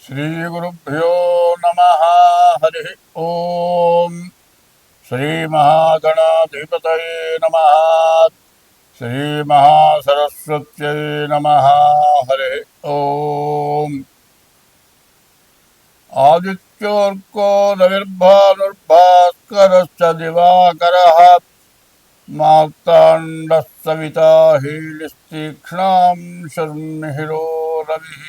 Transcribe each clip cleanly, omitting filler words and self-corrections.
श्रीगुरुभ्यो नमः। हरि ओम। श्रीमहागणाधिपतये नमः। श्रीमहासरस्वत्यै नमः। हरि ओम। आदित्योऽर्को रविर्भानुर्भास्करश्च दिवाकरः मार्ताण्डः सविता हीलिस्तीक्ष्णां शर्मिहिरो रविः।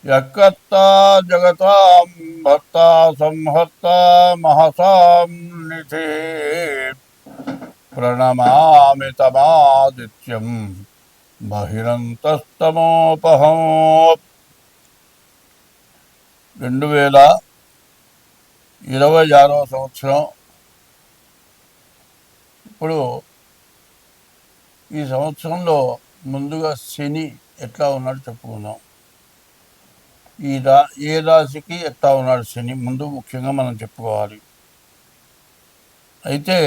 यत्कर्ता जगतां भर्ता संहर्ता महसां निधिः प्रणमामि तमादित्यं बहिरन्तस्तमोपहम्। 2026వ సంవత్సరం. ఇప్పుడు ఈ సంవత్సరంలో ముందుగా శని ఎట్లా ఉన్నాడు చెప్పుకుందాం. ఏ రాశికి ఎట్లా ఉన్నాడు శని ముందు ముఖ్యంగా మనం చెప్పుకోవాలి. అయితే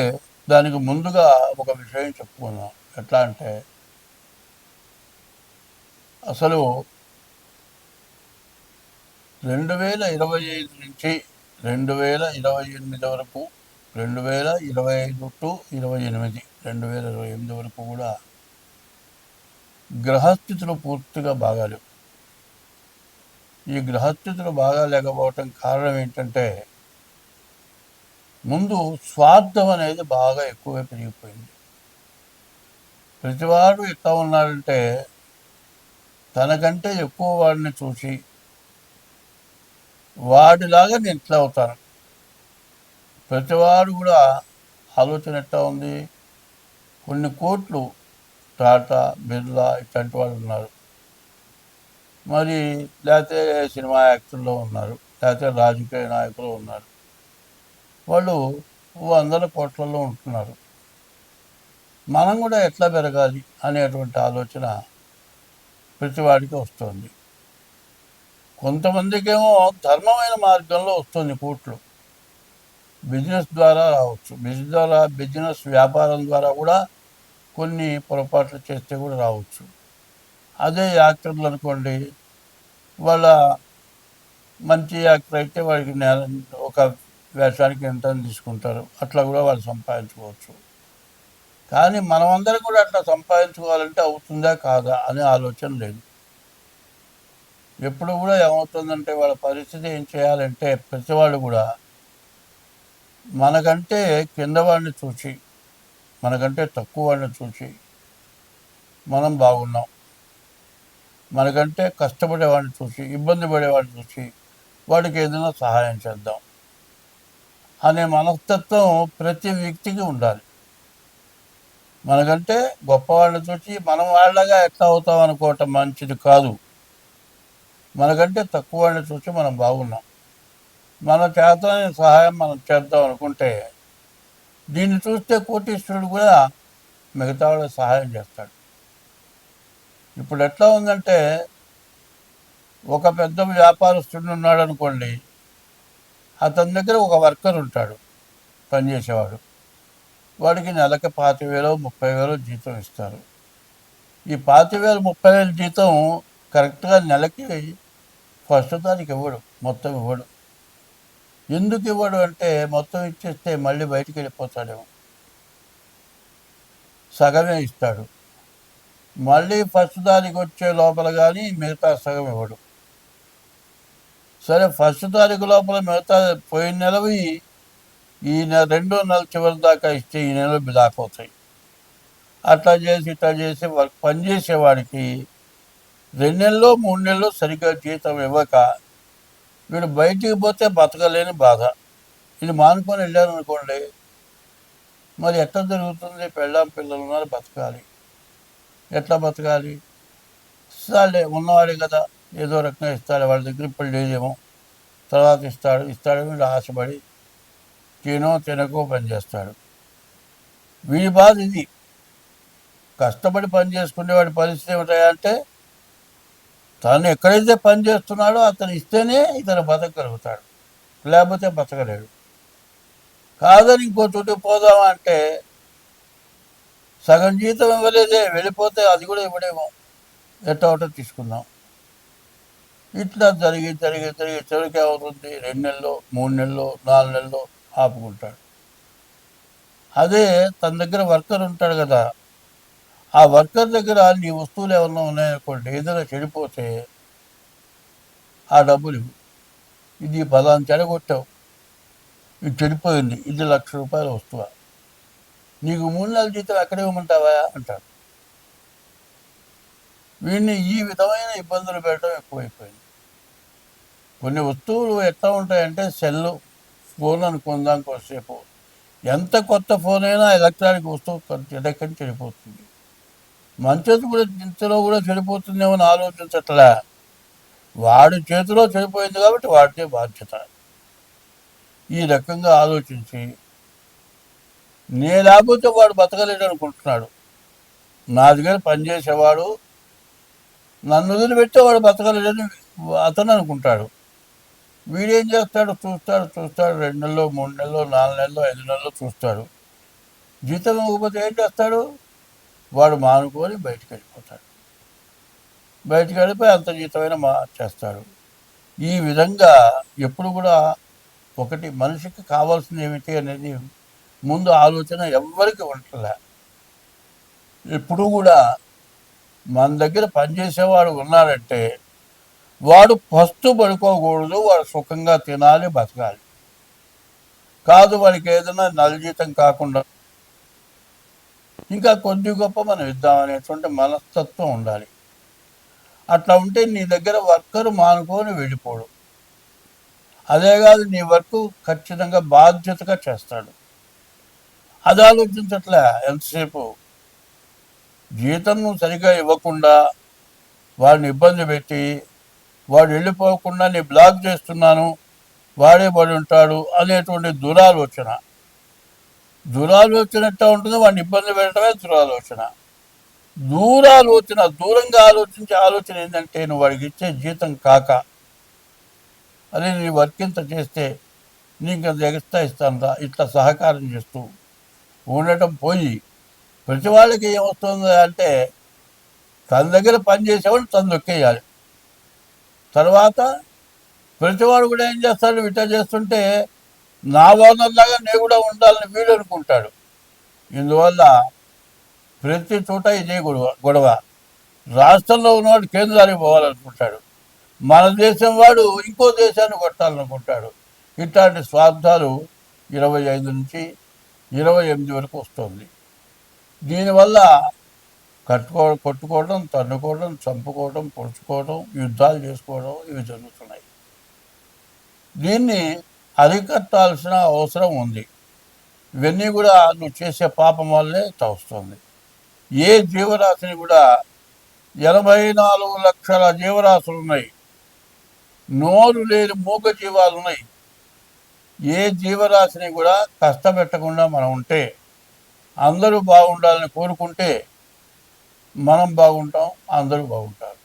దానికి ముందుగా ఒక విషయం చెప్పుకుందాం. ఎట్లా అంటే అసలు 2025 నుంచి 2028 వరకు 2025 టు 28 2028 వరకు కూడా గ్రహస్థితులు పూర్తిగా బాగాలేవు. ఈ గ్రహస్థితులు బాగా లేకపోవటం కారణం ఏంటంటే ముందు స్వార్థం అనేది బాగా ఎక్కువగా పెరిగిపోయింది. ప్రతివాడు ఎట్లా ఉన్నాడంటే తనకంటే ఎక్కువ వాడిని చూసి వాడిలాగా నేను ఇట్లా అవుతాను. ప్రతివాడు కూడా ఆలోచన ఎట్లా ఉంది. కొన్ని కోట్లు టాటా బిర్లా ఇట్లాంటి వాళ్ళు ఉన్నారు, మరి లేకపోతే సినిమా యాక్టర్లో ఉన్నారు, లేకపోతే రాజకీయ నాయకులు ఉన్నారు. వాళ్ళు వందల కోట్లలో ఉంటున్నారు. మనం కూడా ఎట్లా పెరగాలి అనేటువంటి ఆలోచన ప్రతివాడికి వస్తుంది. కొంతమందికేమో ధర్మమైన మార్గంలో వస్తుంది కోట్లు. బిజినెస్ ద్వారా రావచ్చు. బిజినెస్ వ్యాపారం ద్వారా కూడా కొన్ని పొరపాట్లు చేస్తే కూడా రావచ్చు. అదే యాక్టర్లు అనుకోండి, వాళ్ళ మంచి యాక్టర్ అయితే వాడికి ఒక వేషానికి ఎంత తీసుకుంటారు, అట్లా కూడా వాళ్ళు సంపాదించుకోవచ్చు. కానీ మనమందరం కూడా అట్లా సంపాదించుకోవాలంటే అవుతుందా కాదా అనే ఆలోచన లేదు. ఎప్పుడు కూడా ఏమవుతుందంటే వాళ్ళ పరిస్థితి ఏం చేయాలంటే ప్రతివాళ్ళు కూడా మనకంటే కింద వాడిని చూసి, మనకంటే తక్కువ వాడిని చూసి మనం బాగున్నాం, మనకంటే కష్టపడేవాడిని చూసి, ఇబ్బంది పడేవాడిని చూసి వాడికి ఏదైనా సహాయం చేద్దాం అనే మనస్తత్వం ప్రతి వ్యక్తికి ఉండాలి. మనకంటే గొప్పవాళ్ళని చూసి మనం వాళ్ళగా ఎట్లా అవుతాం అనుకోవటం మంచిది కాదు. మనకంటే తక్కువ వాడిని చూసి మనం బాగున్నాం, మన చేతనే సహాయం మనం చేద్దాం అనుకుంటే దీన్ని చూస్తే కోటీశ్వరుడు కూడా మిగతా వాళ్ళకి సహాయం చేస్తాడు. ఇప్పుడు ఎట్లా ఉందంటే ఒక పెద్ద వ్యాపారస్తుడు ఉన్నాడు అనుకోండి, అతని దగ్గర ఒక వర్కర్ ఉంటాడు, పనిచేసేవాడు. వాడికి నెలకి 25,000 30,000 జీతం ఇస్తారు. ఈ 25,000 30,000 జీతం కరెక్ట్గా నెలకి ఫస్ట్ తారీఖు ఇవ్వడు, మొత్తం ఇవ్వడు. ఎందుకు ఇవ్వడు అంటే మొత్తం ఇచ్చేస్తే మళ్ళీ బయటికి వెళ్ళిపోతాడేమో, సగమే ఇస్తాడు. మళ్ళీ ఫస్ట్ తారీఖు వచ్చే లోపల కానీ మిగతా సగం ఇవ్వడు. సరే ఫస్ట్ తారీఖు లోపల మిగతా పోయిన నెలవి ఈ రెండో నెల చివరి దాకా ఇస్తే ఈ నెల దాకపోతాయి. అట్లా చేసి ఇట్లా చేసి పనిచేసేవాడికి 2 నెలలు 3 నెలలు సరిగ్గా జీతం ఇవ్వక వీడు బయటికి పోతే బతకలేని బాధ. ఇది మానుకొని వెళ్ళారు అనుకోండి, మరి ఎట్లా జరుగుతుంది? పెళ్ళాం పిల్లలు ఉన్నారు, బతకాలి. ఎట్లా బతకాలి? ఇస్తాడులే, ఉన్నవాడే కదా, ఏదో రకంగా ఇస్తాడు. వాళ్ళ దగ్గర ఇప్పుడు లేదేమో, తర్వాత ఇస్తాడు వీడు ఆశపడి తినకో పనిచేస్తాడు. వీడి బాధ ఇది. కష్టపడి పని చేసుకునేవాడి పరిస్థితి ఏమిటాయంటే తను ఎక్కడైతే పని చేస్తున్నాడో అతను ఇస్తేనే ఇతను బతకగలుగుతాడు, లేకపోతే బతకలేడు. కాదని ఇంకో చోటు పోదామంటే సగం జీతం ఇవ్వలేదే, వెళ్ళిపోతే అది కూడా ఇవ్వడేమో, ఎట్టో తీసుకుందాం. ఇట్లా జరిగి జరిగి జరిగి చివరికి ఏమవుతుంది, 2 నెలలు 3 నెలలు 4 నెలలు ఆపుకుంటాడు. అదే తన దగ్గర వర్కర్ ఉంటాడు కదా, ఆ వర్కర్ దగ్గర నీ వస్తువులు ఏమన్నా ఉన్నాయనుకోండి, ఏదైనా చెడిపోతే ఆ డబ్బులు ఇవ్వు. ఇది పలానా చెడగొట్టావు, ఇది చెడిపోయింది, ఇది ₹1,00,000 వస్తువా, నీకు 3 నెలల జీతం ఎక్కడ ఇవ్వమంటావా అంటాడు. వీడిని ఈ విధమైన ఇబ్బందులు పెట్టడం ఎక్కువైపోయింది. కొన్ని వస్తువులు ఎట్లా ఉంటాయంటే, సెల్లు ఫోన్ అనుకుందాం కొద్దిసేపు, ఎంత కొత్త ఫోన్ అయినా ఎలక్ట్రానిక్ వస్తువు చెడక్కని చెడిపోతుంది. మంచది కూడా ఇంతలో కూడా చెడిపోతుందేమో అని ఆలోచించట్లే. వాడి చేతిలో చెడిపోయింది కాబట్టి వాడితే బాధ్యత. ఈ రకంగా ఆలోచించి నేను లేకపోతే వాడు బతకలేడు అనుకుంటున్నాడు. నా దగ్గర పనిచేసేవాడు నన్ను వదిలిపెట్టేవాడు బతకలేడని అతను అనుకుంటాడు. వీడేం చేస్తాడు, చూస్తాడు 2 నెలలు 3 నెలలు 4 నెలలు 5 నెలలు చూస్తాడు. జీతం ఇవ్వకపోతే ఏం చేస్తాడు, వాడు మానుకొని బయటికి వెళ్ళిపోతాడు. బయటికి వెళ్ళిపోయి అంత జీతమైన చేస్తాడు. ఈ విధంగా ఎప్పుడు కూడా ఒకటి మనిషికి కావాల్సింది ఏమిటి అనేది ముందు ఆలోచన ఎవ్వరికి ఉండలే. ఎప్పుడు కూడా మన దగ్గర పనిచేసేవాడు ఉన్నాడంటే వాడు ఫస్ట్ పడుకోకూడదు, వాడు సుఖంగా తినాలి, బతకాలి. కాదు వాడికి ఏదైనా నలజీతం కాకుండా ఇంకా కొద్ది గొప్ప మనం ఇద్దామనేటువంటి మనస్తత్వం ఉండాలి. అట్లా ఉంటే నీ దగ్గర వర్కరు మానుకొని వెళ్ళిపోడు. అదే కాదు, నీ వర్క్ ఖచ్చితంగా బాధ్యతగా చేస్తాడు. అది ఆలోచించట్లే. ఎంతసేపు జీతం నువ్వు సరిగా ఇవ్వకుండా వాడిని ఇబ్బంది పెట్టి వాడు వెళ్ళిపోకుండా నీ బ్లాక్ చేస్తున్నాను, వాడే పడి ఉంటాడు అనేటువంటి దురాలోచన. ఎట్లా ఉంటుంది, వాడిని ఇబ్బంది పెట్టడమే దురాలోచన. దూరంగా ఆలోచించే ఆలోచన ఏంటంటే, నువ్వు వాడికి ఇచ్చే జీతం కాక అదే నీ వర్క్ ఇంత చేస్తే నీకు అంత ఎక్స్ట్రా ఇస్తాను ఇట్లా సహకారం చేస్తూ ఉండటం పోయి, ప్రతి వాళ్ళకి ఏమొస్తుంది అంటే తన దగ్గర పనిచేసేవాడు తను దొక్కేయాలి. తర్వాత ప్రతివాడు కూడా ఏం చేస్తాడు, ఇట్లా చేస్తుంటే నా ఓనర్లాగా నేను కూడా ఉండాలని వీడు అనుకుంటాడు. ఇందువల్ల ప్రతి చోట ఇదే గొడవ. రాష్ట్రంలో ఉన్నవాడు కేంద్రానికి పోవాలనుకుంటాడు, మన దేశం వాడు ఇంకో దేశాన్ని కొట్టాలనుకుంటాడు. ఇట్లాంటి స్వార్థాలు 25 నుంచి 28 వరకు వస్తుంది. దీనివల్ల కొట్టుకోవడం, తన్నుకోవడం, చంపుకోవడం, పొడుచుకోవడం, యుద్ధాలు చేసుకోవడం ఇవి జరుగుతున్నాయి. దీన్ని అరికట్టాల్సిన అవసరం ఉంది. ఇవన్నీ కూడా నువ్వు చేసే పాపం వల్లే వస్తుంది. ఏ జీవరాశిని కూడా 84 లక్షల జీవరాశులు ఉన్నాయి. నోరు లేని మూగ జీవాలు ఉన్నాయి. ఏ జీవరాశిని కూడా కష్టపెట్టకుండా మనం ఉంటే, అందరూ బాగుండాలని కోరుకుంటే మనం బాగుంటాం, అందరూ బాగుంటారు.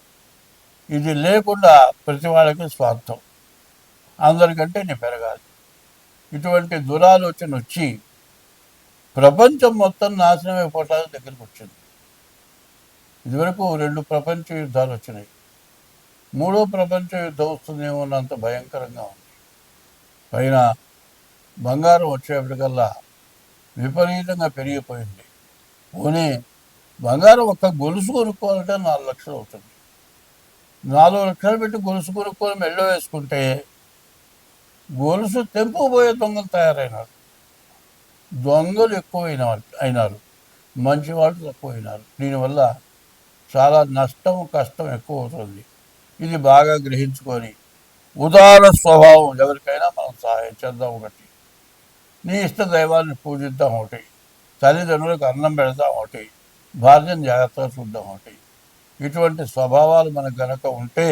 ఇది లేకుండా ప్రతి వాళ్ళకి స్వార్థం, అందరికంటే నేను పెరగాలి. ఇటువంటి దురాలోచన వచ్చి ప్రపంచం మొత్తం నాశనం అయిపోవటానికి దగ్గరికి వచ్చింది. ఇదివరకు 2 ప్రపంచ యుద్ధాలు వచ్చినాయి, 3వ ప్రపంచ యుద్ధం వస్తుందేమో అన్నంత భయంకరంగా ఉంది. పైన బంగారం వచ్చేప్పటికల్లా విపరీతంగా పెరిగిపోయింది. పోనీ బంగారం ఒక్క గొలుసు కొనుక్కోవాలంటే 4 లక్షలు అవుతుంది. 4 లక్షలు పెట్టి గొలుసు కొనుక్కొని మెళ్ళో వేసుకుంటే గొలుసు తెంపుకుపోయే దొంగలు తయారైనారు. దొంగలు అయినారు, మంచి వాళ్ళు తక్కువైనారు. దీనివల్ల చాలా నష్టం, కష్టం ఎక్కువ అవుతుంది. ఇది బాగా గ్రహించుకొని ఉదార స్వభావం ఎవరికైనా మనం సహాయం చేద్దాం. ఒకటి, నీ ఇష్ట దైవాన్ని పూజిద్దాం. ఒకటి, తల్లిదండ్రులకు అన్నం పెడదాం. ఒకటి, భార్యను జాగ్రత్తగా చూద్దాం. ఒకటి, ఇటువంటి స్వభావాలు మనకు గనక ఉంటే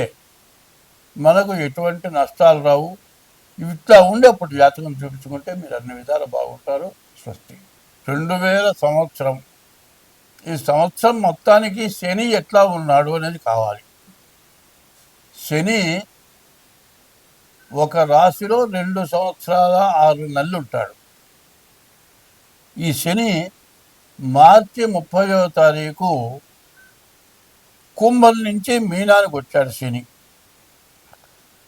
మనకు ఎటువంటి నష్టాలు రావు. ఇట్లా ఉండేప్పుడు జాతకం చూపించుకుంటే మీరు అన్ని విధాలు బాగుంటారు. స్వస్తి. 2000 సంవత్సరం, ఈ సంవత్సరం మొత్తానికి శని ఎట్లా ఉన్నాడు అనేది కావాలి. శని ఒక రాశిలో 2 సంవత్సరాల 6 నెలలు ఉంటాడు. ఈ శని మార్చి 30వ తారీఖు కుంభం నుంచి మీనానికి వచ్చాడు శని.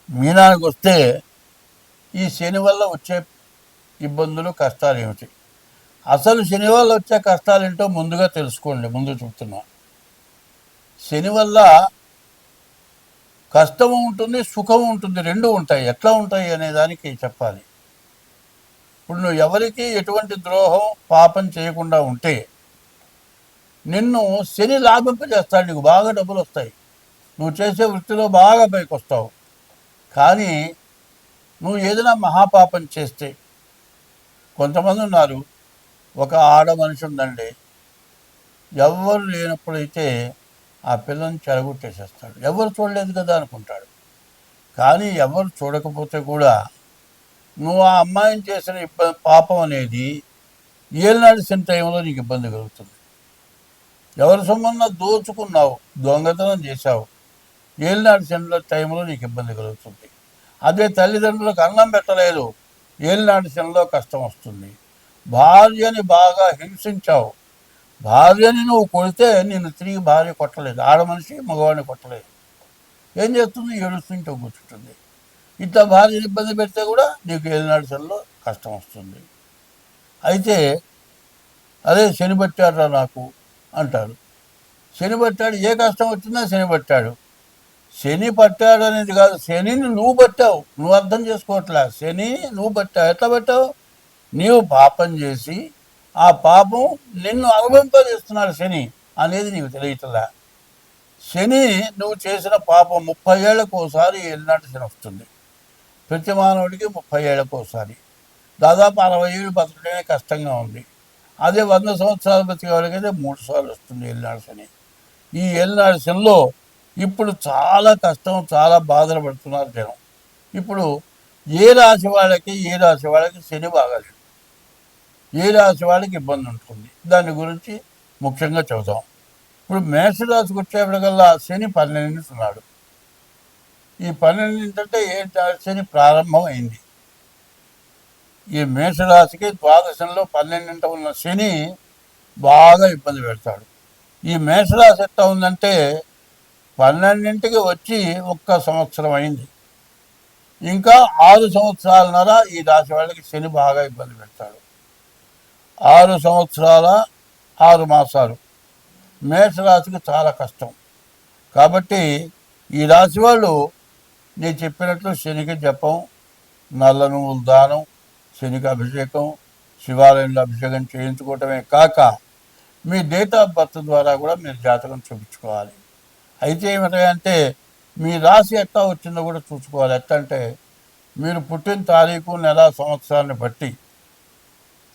మీనానికి వస్తే ఈ శని వల్ల వచ్చే ఇబ్బందులు కష్టాలు ఏమిటి, అసలు శని వల్ల వచ్చే కష్టాలు ఏంటో ముందుగా తెలుసుకోండి. ముందు చెప్తున్నా, శని వల్ల కష్టము ఉంటుంది, సుఖము ఉంటుంది, రెండు ఉంటాయి. ఎట్లా ఉంటాయి అనే దానికి చెప్పాలి. ఇప్పుడు నువ్వు ఎవరికి ఎటువంటి ద్రోహం పాపం చేయకుండా ఉంటే నిన్ను శని లాభింపజేస్తాడు, నీకు బాగా డబ్బులు వస్తాయి, నువ్వు చేసే వృత్తిలో బాగా పైకి వస్తావు. కానీ నువ్వు ఏదైనా మహాపాపం చేస్తే, కొంతమంది ఉన్నారు, ఒక ఆడ మనిషి ఉందండి, ఎవరు లేనప్పుడైతే ఆ పిల్లని చెరగొట్టేసేస్తాడు. ఎవరు చూడలేదు కదా అనుకుంటాడు. కానీ ఎవరు చూడకపోతే కూడా నువ్వు ఆ అమ్మాయిని చేసిన పాపం అనేది ఏలినాడు శని టైంలో నీకు ఇబ్బంది కలుగుతుంది. ఎవరి సొమ్మన్నా దోచుకున్నావు, దొంగతనం చేశావు, ఏలినాడు శని టైంలో నీకు ఇబ్బంది కలుగుతుంది. అదే తల్లిదండ్రులకు అన్నం పెట్టలేదు, ఏలినాడు శనిలో కష్టం వస్తుంది. భార్యని బాగా హింసించావు, భార్యని నువ్వు కొడితే నిన్ను తిరిగి భార్య కొట్టలేదు, ఆడ మనిషి మగవాడిని కొట్టలేదు, ఏం చేస్తుంది, ఏడుస్తుంటే కూర్చుంటుంది. ఇట్లా భార్యని ఇబ్బంది పెడితే కూడా నీకు ఏలినాడు శనిలో కష్టం వస్తుంది. అయితే అదే శని పట్టాడురా నాకు అంటారు. శని పట్టాడు, ఏ కష్టం వచ్చిందా శని పట్టాడు. శని పట్టాడు అనేది కాదు, శనిని నువ్వు పట్టావు, నువ్వు అర్థం చేసుకోవట్లే. శని నువ్వు పట్టావు, ఎట్లా పట్టావు, నీవు పాపం చేసి ఆ పాపం నిన్ను అనుభవింపజేస్తున్నాడు శని అనేది నీకు తెలియట్లే. శని నువ్వు చేసిన పాపం 30 ఏళ్లకు ఒకసారి ఏలినాటి శని వస్తుంది. ప్రతి మానవుడికి 30 ఏళ్లకు ఒకసారి, దాదాపు 60 ఏళ్ళు బతకడమే కష్టంగా ఉంది. అదే 100 సంవత్సరాలు బతికే వాళ్ళకైతే 3 సార్లు వస్తుంది ఏలినాడు శని. ఈ ఏలినాడు శనిలో ఇప్పుడు చాలా కష్టం, చాలా బాధలు పడుతున్నారు జనం. ఇప్పుడు ఏ రాశి వాళ్ళకి శని బాగాలేదు, ఏ రాశి వాళ్ళకి ఇబ్బంది ఉంటుంది, దాని గురించి ముఖ్యంగా చెబుతాం. ఇప్పుడు మేషరాశికి వచ్చేప్పటికల్లా శని 12 ఉన్నాడు. ఈ 12 అంటే ఏ శని ప్రారంభం అయింది. ఈ మేషరాశికి ద్వాదశంలో 12 ఉన్న శని బాగా ఇబ్బంది పెడతాడు. ఈ మేషరాశి ఎట్లా ఉందంటే 12కి వచ్చి 1 సంవత్సరం అయింది, ఇంకా 6 సంవత్సరాలన్నర ఈ రాశి వాళ్ళకి శని బాగా ఇబ్బంది పెడతాడు. 6 సంవత్సరాల 6 మాసాలు మేషరాశికి చాలా కష్టం. కాబట్టి ఈ రాశి వాళ్ళు నేను చెప్పినట్లు శనికి జపం, నల్ల నువ్వుల దానం, శనికి అభిషేకం, శివాలయంలో అభిషేకం చేయించుకోవటమే కాక మీ డేట్ ఆఫ్ బర్త్ ద్వారా కూడా మీరు జాతకం చూపించుకోవాలి. అయితే ఏమిటంటే మీ రాశి ఎట్లా వచ్చిందో కూడా చూసుకోవాలి. ఎట్లా అంటే మీరు పుట్టిన తారీఖు, నెల, సంవత్సరాన్ని బట్టి,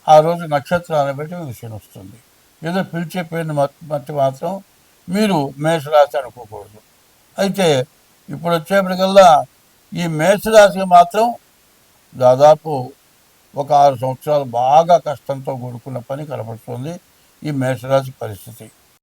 ఆ రోజు నక్షత్రాన్ని బట్టి మీకు శని వస్తుంది. ఏదో పిలిచే పేరుని బట్టి మాత్రం మీరు మేషరాశి అనుకోకూడదు. అయితే ఇప్పుడు వచ్చేప్పటికల్లా ఈ మేషరాశికి మాత్రం దాదాపు ఒక 6 సంవత్సరాలు బాగా కష్టంతో కూడుకున్న పని కనబడుతుంది ఈ మేషరాశి పరిస్థితి.